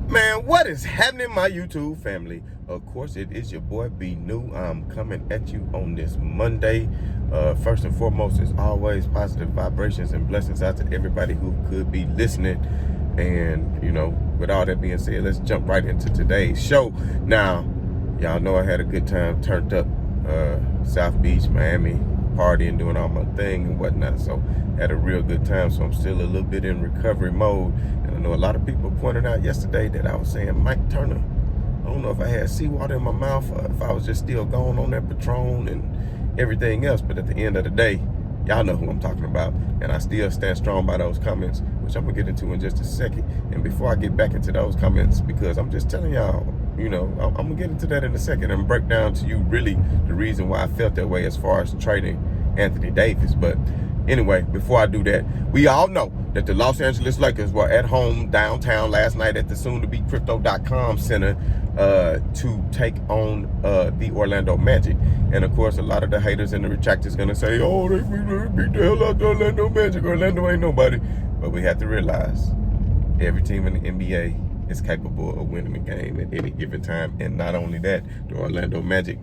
Man, what is happening, my YouTube family? Of course, it is your boy B New. I'm coming at you on this Monday. First and foremost, as always, positive vibrations and blessings out to everybody who could be listening. And, with all that being said, let's jump right into today's show. Now, y'all know I had a good time, turned up South Beach, Miami, partying, doing all my thing and whatnot. So had a real good time. So I'm still a little bit in recovery mode. And I know a lot of people pointed out yesterday that I was saying Mike Turner. I don't know if I had seawater in my mouth or if I was just still going on that Patron and everything else. But at the end of the day, y'all know who I'm talking about. And I still stand strong by those comments, which I'm gonna get into in just a second. And before I get back into those comments, because I'm just telling y'all, I'm gonna get into that in a second and break down to you really the reason why I felt that way as far as trading Anthony Davis. But anyway, before I do that, we all know that the Los Angeles Lakers were at home downtown last night at the soon-to-be Crypto.com Center to take on the Orlando Magic. And of course, a lot of the haters and the retractors gonna say, oh, they beat the hell out the Orlando Magic. Orlando ain't nobody. But we have to realize every team in the NBA is capable of winning the game at any given time. And not only that, the Orlando Magic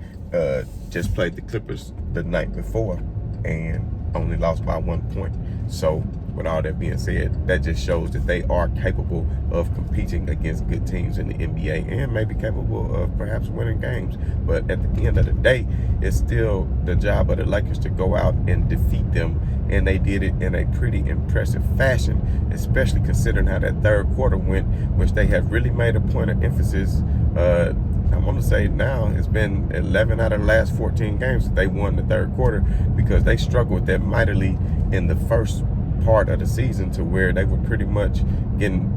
just played the Clippers the night before and only lost by 1 point. So with all that being said, that just shows that they are capable of competing against good teams in the NBA and maybe capable of perhaps winning games. But at the end of the day, it's still the job of the Lakers to go out and defeat them. And they did it in a pretty impressive fashion, especially considering how that third quarter went, which they have really made a point of emphasis. I want to say now it's been 11 out of the last 14 games that they won the third quarter, because they struggled with that mightily in the first part of the season, to where they were pretty much getting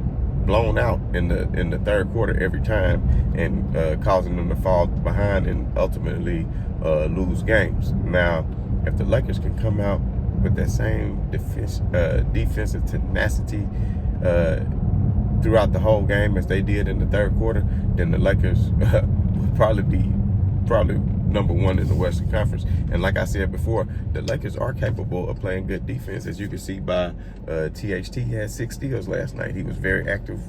blown out in the third quarter every time, and causing them to fall behind and ultimately lose games. Now, if the Lakers can come out with that same defensive tenacity throughout the whole game as they did in the third quarter, then the Lakers will probably be number one in the Western Conference. And like I said before, the Lakers are capable of playing good defense, as you can see by THT had 6 steals last night. He was very active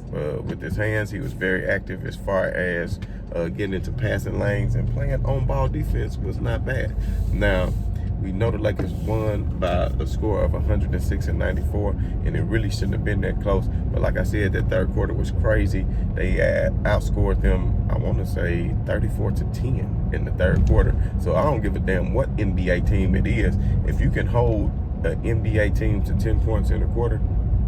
with his hands. He was very active as far as getting into passing lanes, and playing on-ball defense was not bad. Now, we know the Lakers won by a score of 106-94, and it really shouldn't have been that close. But like I said, that third quarter was crazy. They outscored them, I want to say 34-10 in the third quarter. So I don't give a damn what NBA team it is. If you can hold an NBA team to 10 points in a quarter,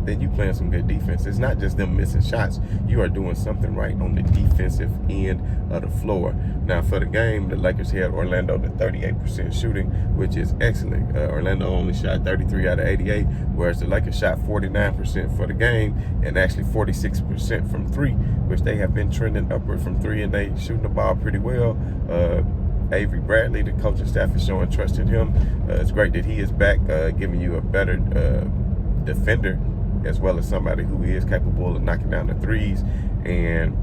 then you playing some good defense. It's not just them missing shots. You are doing something right on the defensive end of the floor. Now, for the game, the Lakers held Orlando to 38% shooting, which is excellent. Orlando only shot 33 out of 88, whereas the Lakers shot 49% for the game, and actually 46% from three, which they have been trending upward from three, and they shooting the ball pretty well. Avery Bradley, the coaching staff, is showing trust in him. It's great that he is back, giving you a better defender, as well as somebody who is capable of knocking down the threes. And,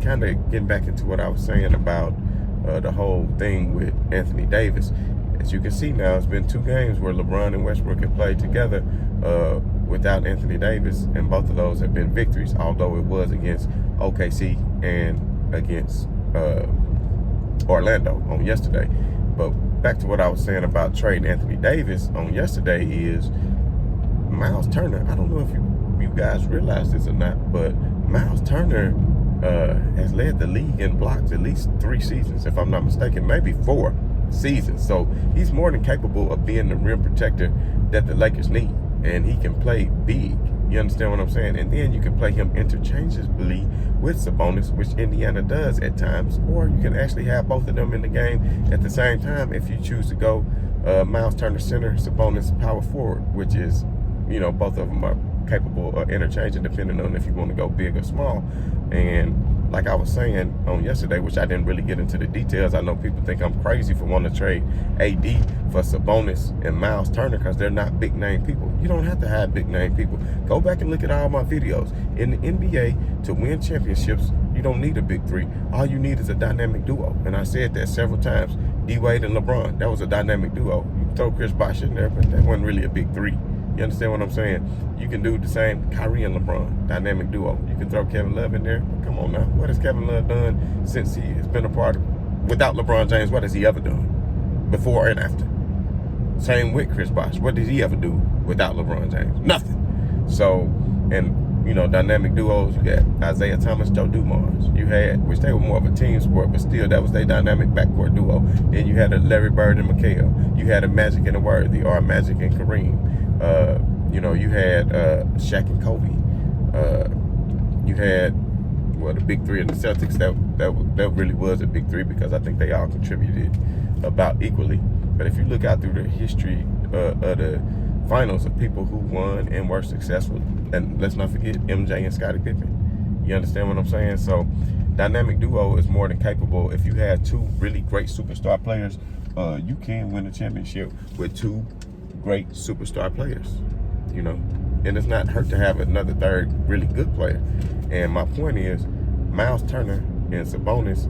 kind of getting back into what I was saying about the whole thing with Anthony Davis. As you can see now, it's been 2 games where LeBron and Westbrook have played together without Anthony Davis, and both of those have been victories, although it was against OKC and against Orlando on yesterday. But back to what I was saying about trading Anthony Davis on yesterday is Miles Turner. I don't know if you guys realize this or not, but Miles Turner has led the league in blocks at least 3 seasons, if I'm not mistaken, maybe 4 seasons. So he's more than capable of being the rim protector that the Lakers need, and he can play big. You understand what I'm saying? And then you can play him interchangeably with Sabonis, which Indiana does at times, or you can actually have both of them in the game at the same time if you choose to go Miles Turner center, Sabonis power forward, which is, both of them are capable of interchanging depending on if you want to go big or small. And like I was saying on yesterday, which I didn't really get into the details, I know people think I'm crazy for wanting to trade AD for Sabonis and Miles Turner because they're not big name people. You don't have to have big name people. Go back and look at all my videos. In the NBA, to win championships, you don't need a big 3. All you need is a dynamic duo. And I said that several times. D-Wade and LeBron, that was a dynamic duo. You throw Chris Bosh in there, but that wasn't really a big 3. You understand what I'm saying? You can do the same. Kyrie and LeBron, dynamic duo. You can throw Kevin Love in there. But come on now. What has Kevin Love done since he has been a part of, without LeBron James, what has he ever done? Before and after. Same with Chris Bosh. What did he ever do without LeBron James? Nothing. So, and dynamic duos, you got Isaiah Thomas, Joe Dumars. You had, which they were more of a team sport, but still that was their dynamic backcourt duo. Then you had a Larry Bird and McHale. You had a Magic and a Worthy, or a Magic and Kareem. You had Shaq and Kobe. You had the big three in the Celtics. That really was a big three because I think they all contributed about equally. But if you look out through the history of the finals of people who won and were successful, and let's not forget MJ and Scottie Pippen. You understand what I'm saying? So dynamic duo is more than capable. If you had two really great superstar players, you can win a championship with two great superstar players, and it's not hurt to have another third really good player. And my point is, Miles Turner and Sabonis,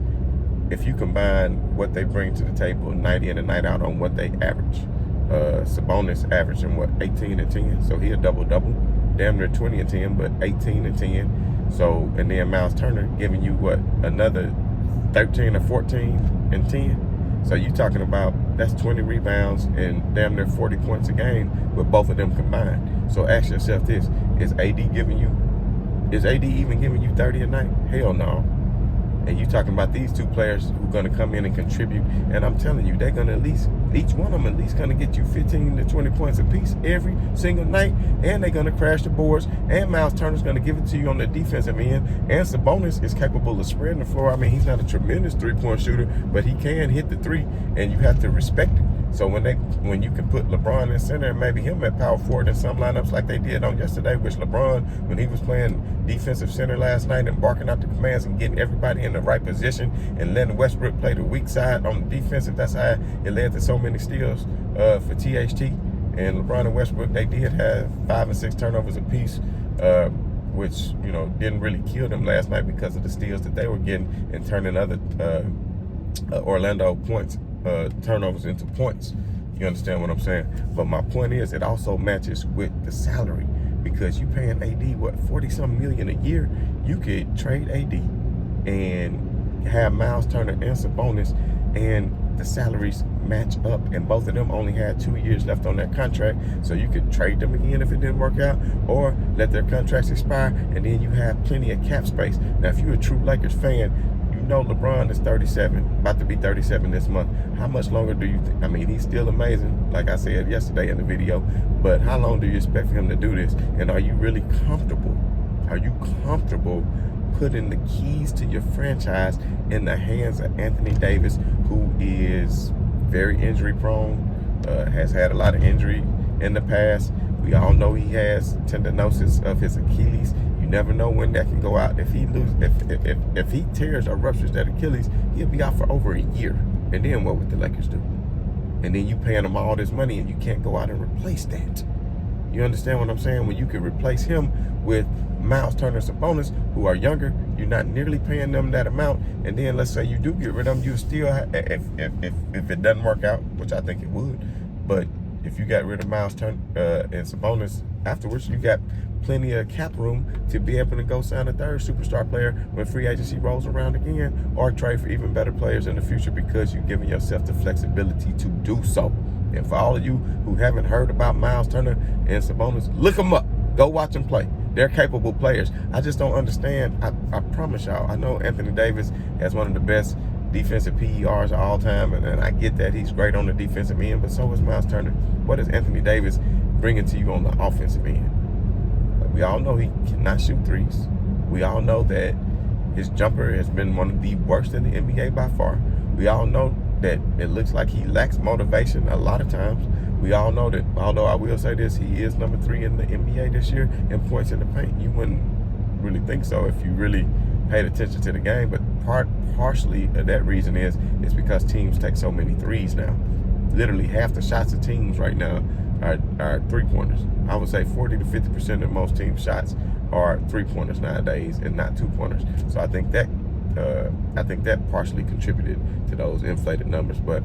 if you combine what they bring to the table night in and night out on what they average, Sabonis averaging 18 and 10, so he a double-double, damn near 20 and 10, but 18 and 10. So, and then Miles Turner giving you another 13 or 14 and 10. So you talking about, that's 20 rebounds and damn near 40 points a game with both of them combined. So ask yourself this, is AD even giving you 30 a night? Hell no. And you talking about these two players who are going to come in and contribute. And I'm telling you, they're going to at least, each one of them at least going to get you 15 to 20 points apiece every single night. And they're going to crash the boards. And Miles Turner's going to give it to you on the defensive end. And Sabonis is capable of spreading the floor. I mean, he's not a tremendous three-point shooter, but he can hit the three, and you have to respect it. So when you can put LeBron in center and maybe him at power forward in some lineups like they did on yesterday, which LeBron, when he was playing defensive center last night and barking out the commands and getting everybody in the right position and letting Westbrook play the weak side on the defensive, that's how it led to so many steals for THT. And LeBron and Westbrook, they did have 5 and 6 turnovers apiece, which, didn't really kill them last night because of the steals that they were getting and turning other Orlando points turnovers into points. You understand what I'm saying? But my point is, it also matches with the salary, because you paying AD 40-something million a year. You could trade AD and have Miles Turner and Sabonis, and the salaries match up, and both of them only had 2 years left on their contract, so you could trade them again if it didn't work out, or let their contracts expire, and then you have plenty of cap space. Now, if you're a true Lakers fan, LeBron is 37, about to be 37 this month. How much longer do you think? I mean, he's still amazing, like I said yesterday in the video, but how long do you expect for him to do this? And are you really comfortable? Are you comfortable putting the keys to your franchise in the hands of Anthony Davis, who is very injury prone, has had a lot of injury in the past? We all know he has tendinosis of his Achilles. You never know when that can go out. If he tears or ruptures that Achilles, he'll be out for over a year. And then what would the Lakers do? And then you paying him all this money and you can't go out and replace that. You understand what I'm saying? When you can replace him with Miles Turner, Sabonis, who are younger, you're not nearly paying them that amount. And then let's say you do get rid of them, you still if it doesn't work out, which I think it would, but if you got rid of Miles Turner and Sabonis afterwards, you got plenty of cap room to be able to go sign a third superstar player when free agency rolls around again, or trade for even better players in the future, because you've given yourself the flexibility to do so. And for all of you who haven't heard about Miles Turner and Sabonis, look them up. Go watch them play. They're capable players. I just don't understand. I promise y'all, I know Anthony Davis has one of the best defensive PERs of all time, and I get that he's great on the defensive end, but so is Miles Turner. What is Anthony Davis bringing to you on the offensive end? We all know he cannot shoot threes. We all know that his jumper has been one of the worst in the NBA by far. We all know that it looks like he lacks motivation a lot of times. We all know that, although I will say this, he is number 3 in the NBA this year in points in the paint. You wouldn't really think so if you really paid attention to the game, but partially of that reason is because teams take so many threes now. Literally half the shots of teams right now are three-pointers. I would say 40 to 50% of most team shots are three-pointers nowadays and not two-pointers. So I think that partially contributed to those inflated numbers. But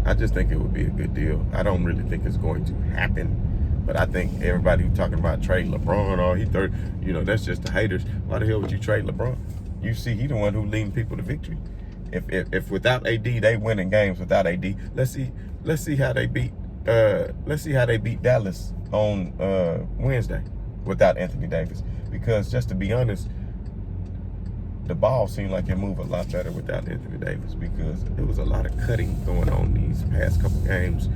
I just think it would be a good deal. I don't really think it's going to happen, but I think everybody who's talking about trade LeBron or he third, that's just the haters. Why the hell would you trade LeBron? You see, he the one who leading people to victory. If without AD they winning games without AD, let's see how they beat Dallas on Wednesday without Anthony Davis. Because just to be honest, the ball seemed like it moved a lot better without Anthony Davis because there was a lot of cutting going on these past couple games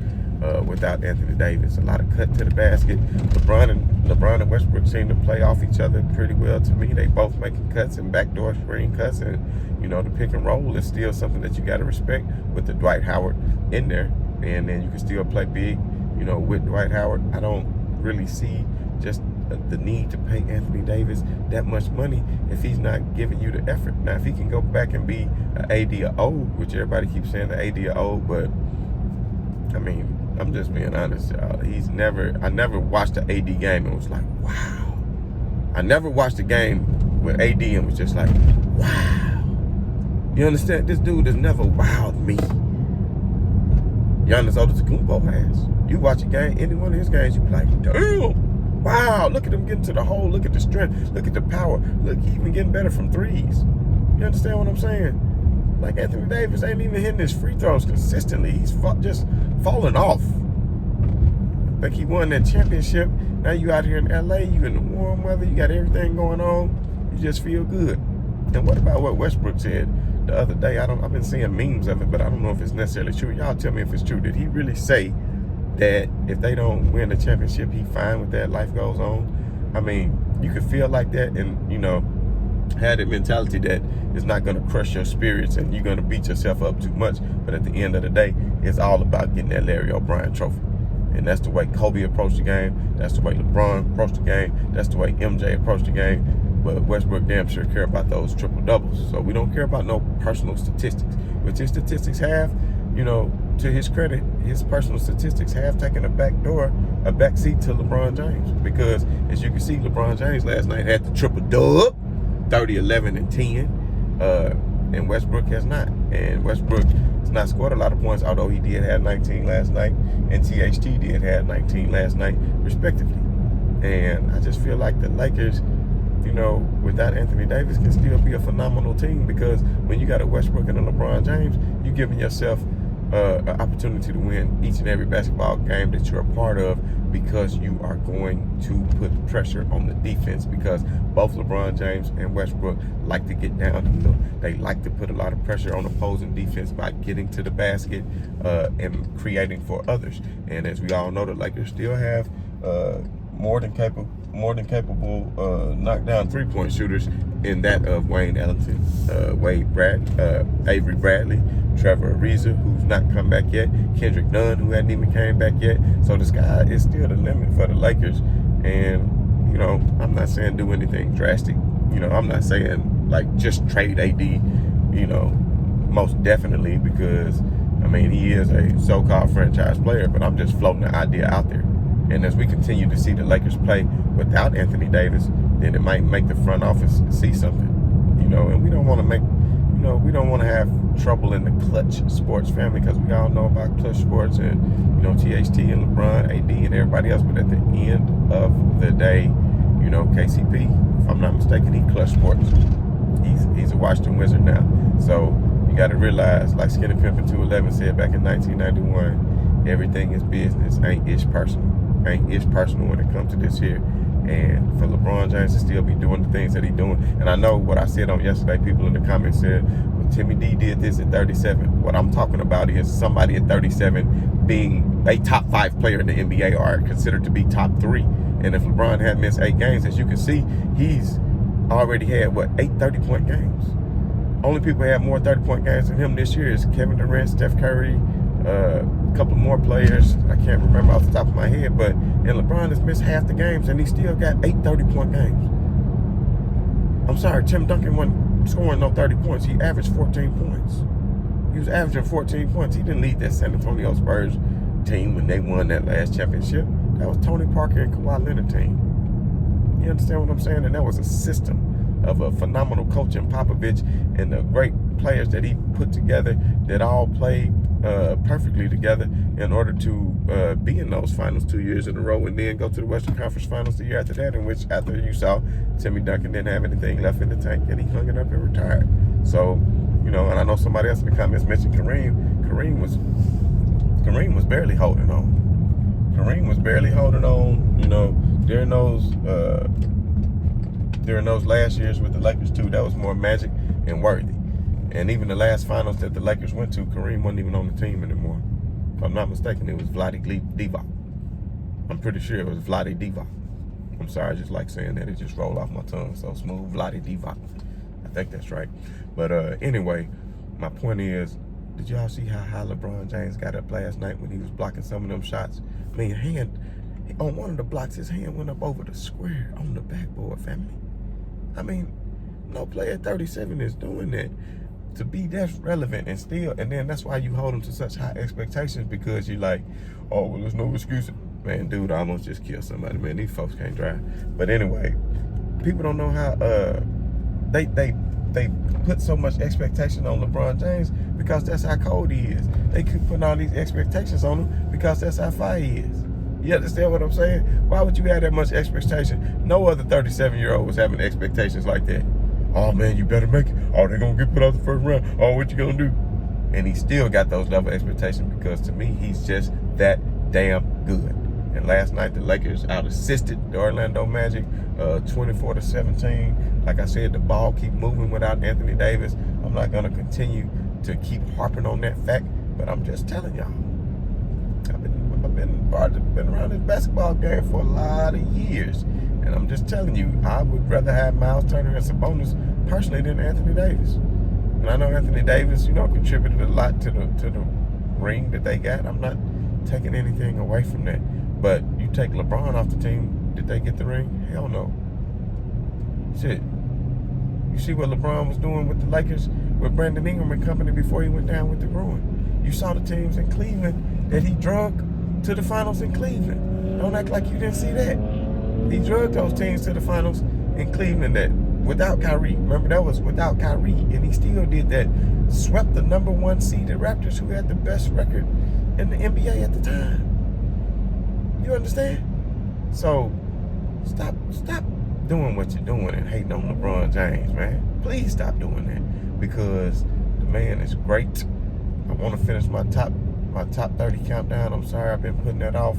without Anthony Davis. A lot of cut to the basket. LeBron and Westbrook seem to play off each other pretty well to me. They both making cuts and backdoor screen cuts, and the pick and roll is still something that you got to respect with the Dwight Howard in there, and then you can still play big, with Dwight Howard. I don't really see just the need to pay Anthony Davis that much money if he's not giving you the effort. Now, if he can go back and be an AD or O, which everybody keeps saying the AD or O, but I mean, I'm just being honest, y'all. I never watched the AD game and was like, wow. I never watched a game with AD and was just like, wow. You understand? This dude has never wowed me. Giannis Antetokounmpo has. You watch a game, any one of his games, you be like, damn. Wow, look at him getting to the hole. Look at the strength. Look at the power. Look, he even getting better from threes. You understand what I'm saying? Like Anthony Davis ain't even hitting his free throws consistently. He's just falling off. Like he won that championship. Now you out here in LA. You in the warm weather. You got everything going on. You just feel good. And what about what Westbrook said the other day? I've been seeing memes of it, but I don't know if it's necessarily true. Y'all tell me if it's true. Did he really say that if they don't win the championship, he fine with that, life goes on? I mean, you could feel like that and, have that mentality that it's not going to crush your spirits and you're going to beat yourself up too much. But at the end of the day, it's all about getting that Larry O'Brien trophy. And that's the way Kobe approached the game. That's the way LeBron approached the game. That's the way MJ approached the game. But Westbrook damn sure care about those triple doubles. So we don't care about no personal statistics. Which his statistics have, to his credit, his personal statistics have taken a backseat to LeBron James. Because as you can see, LeBron James last night had the triple dub, 30, 11, and 10. And Westbrook has not. And Westbrook has not scored a lot of points, although he did have 19 last night, and THT did have 19 last night, respectively. And I just feel like the Lakers, without Anthony Davis, can still be a phenomenal team, because when you got a Westbrook and a LeBron James, you're giving yourself an opportunity to win each and every basketball game that you're a part of, because you are going to put pressure on the defense, because both LeBron James and Westbrook like to get downhill. They like to put a lot of pressure on opposing defense by getting to the basket and creating for others. And as we all know, the Lakers still have more than capable knockdown three-point shooters in that of Wayne Ellington, Avery Bradley, Trevor Ariza, who's not come back yet, Kendrick Nunn, who hadn't even came back yet. So the sky is still the limit for the Lakers. And I'm not saying do anything drastic. I'm not saying like just trade AD, most definitely, because he is a so-called franchise player, but I'm just floating the idea out there. And as we continue to see the Lakers play without Anthony Davis, then it might make the front office see something, and we don't want to have trouble in the clutch sports family, because we all know about clutch sports and, THT and LeBron, AD, and everybody else. But at the end of the day, KCP, if I'm not mistaken, he clutch sports. He's a Washington Wizard now. So you got to realize, like Skinny Pimpin' 211 said back in 1991, everything is business, ain't ish personal. Ain't ish personal when it comes to this here. And for LeBron James to still be doing the things that he's doing, and I know what I said on yesterday, people in the comments said, well, Timmy D did this at 37. What I'm talking about is somebody at 37 being a top 5 player in the NBA, or considered to be top 3. And if LeBron had missed 8 games, as you can see, he's already had, 8 30-point games. Only people who have more 30-point games than him this year is Kevin Durant, Steph Curry, a couple more players I can't remember off the top of my head, and LeBron has missed half the games and he still got 8 30-point games. I'm sorry, Tim Duncan wasn't scoring no 30 points. He averaged 14 points. He was averaging 14 points. He didn't lead that San Antonio Spurs team when they won that last championship. That was Tony Parker and Kawhi Leonard team. You understand what I'm saying? And that was a system of a phenomenal coach in Popovich and the great players that he put together that all played perfectly together in order to be in those finals 2 years in a row and then go to the Western Conference Finals the year after that, in which after you saw Timmy Duncan didn't have anything left in the tank and he hung it up and retired. So, and I know somebody else in the comments mentioned Kareem. Kareem was barely holding on. Kareem was barely holding on, during those last years with the Lakers too. That was more Magic and Worthy. And even the last finals that the Lakers went to, Kareem wasn't even on the team anymore. If I'm not mistaken, it was Vlade Divac. I'm pretty sure it was Vlade Divac. I'm sorry, I just like saying that. It just rolled off my tongue so smooth. Vlade Divac. I think that's right. But anyway, my point is, did y'all see how high LeBron James got up last night when he was blocking some of them shots? I mean, on one of the blocks, his hand went up over the square on the backboard, family. I mean, no player 37 is doing that. To be that relevant and then that's why you hold them to such high expectations, because you're like, oh, well, there's no excuse. Man, dude, I almost just killed somebody, man. These folks can't drive. But anyway, people don't know how they put so much expectation on LeBron James because that's how cold he is. They keep putting all these expectations on him because that's how fire he is. You understand what I'm saying? Why would you have that much expectation? No other 37-year-old was having expectations like that. Oh, man, you better make it. Oh, they're going to get put out the first round. Oh, what you going to do? And he still got those level expectations because, to me, he's just that damn good. And last night, the Lakers out-assisted the Orlando Magic 24-17. Like I said, the ball keep moving without Anthony Davis. I'm not going to continue to keep harping on that fact, but I'm just telling y'all. I've been around this basketball game for a lot of years. And I'm just telling you, I would rather have Miles Turner and Sabonis personally than Anthony Davis. And I know Anthony Davis, contributed a lot to the ring that they got. I'm not taking anything away from that. But you take LeBron off the team, did they get the ring? Hell no. Shit. You see what LeBron was doing with the Lakers with Brandon Ingram and company before he went down with the groin. You saw the teams in Cleveland that he drug to the finals in Cleveland. Don't act like you didn't see that. He drugged those teams to the finals in Cleveland that without Kyrie. Remember, that was without Kyrie. And he still did that. Swept the number 1 seeded Raptors, who had the best record in the NBA at the time. You understand? So, stop doing what you're doing and hating on LeBron James, man. Please stop doing that, because the man is great. I want to finish my top 30 countdown. I'm sorry I've been putting that off,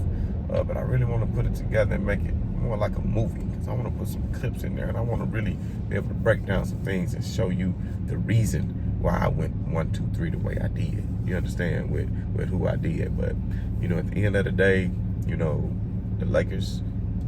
but I really want to put it together and make it more like a movie, because I want to put some clips in there and I want to really be able to break down some things and show you the reason why I went 1, 2, 3 the way I did. You understand, with who I did. But at the end of the day, the Lakers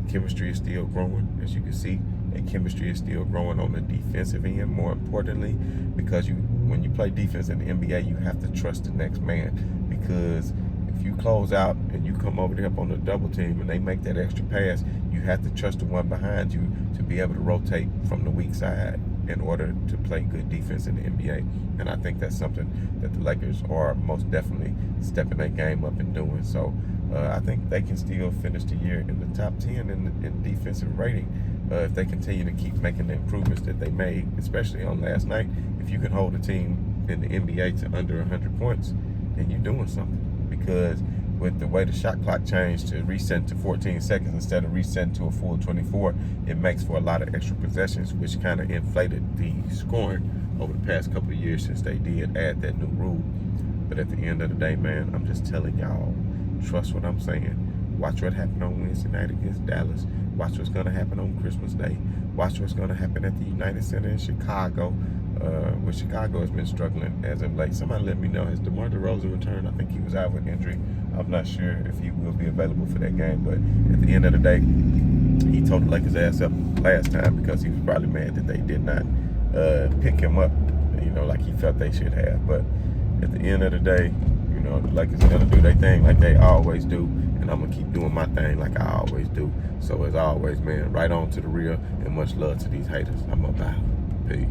chemistry is still growing. As you can see, their chemistry is still growing on the defensive end, more importantly, because when you play defense in the NBA, you have to trust the next man, because if you close out and you come over there up on the double team and they make that extra pass, you have to trust the one behind you to be able to rotate from the weak side in order to play good defense in the NBA. And I think that's something that the Lakers are most definitely stepping their game up and doing. So I think they can still finish the year in the top 10 in defensive rating if they continue to keep making the improvements that they made, especially on last night. If you can hold a team in the NBA to under 100 points, then you're doing something. Because with the way the shot clock changed to reset to 14 seconds instead of resetting to a full 24, it makes for a lot of extra possessions, which kind of inflated the scoring over the past couple of years since they did add that new rule. But at the end of the day, man, I'm just telling y'all, trust what I'm saying. Watch what happened on Wednesday night against Dallas. Watch what's going to happen on Christmas Day. Watch what's going to happen at the United Center in Chicago, where Chicago has been struggling as of late. Somebody let me know, has DeMar DeRozan returned? I think he was out with injury. I'm not sure if he will be available for that game, but at the end of the day, he told the Lakers ass up last time because he was probably mad that they did not pick him up, like he felt they should have. But at the end of the day, the Lakers are going to do their thing like they always do, and I'm going to keep doing my thing like I always do. So as always, man, right on to the real, and much love to these haters. I'm about. Peace.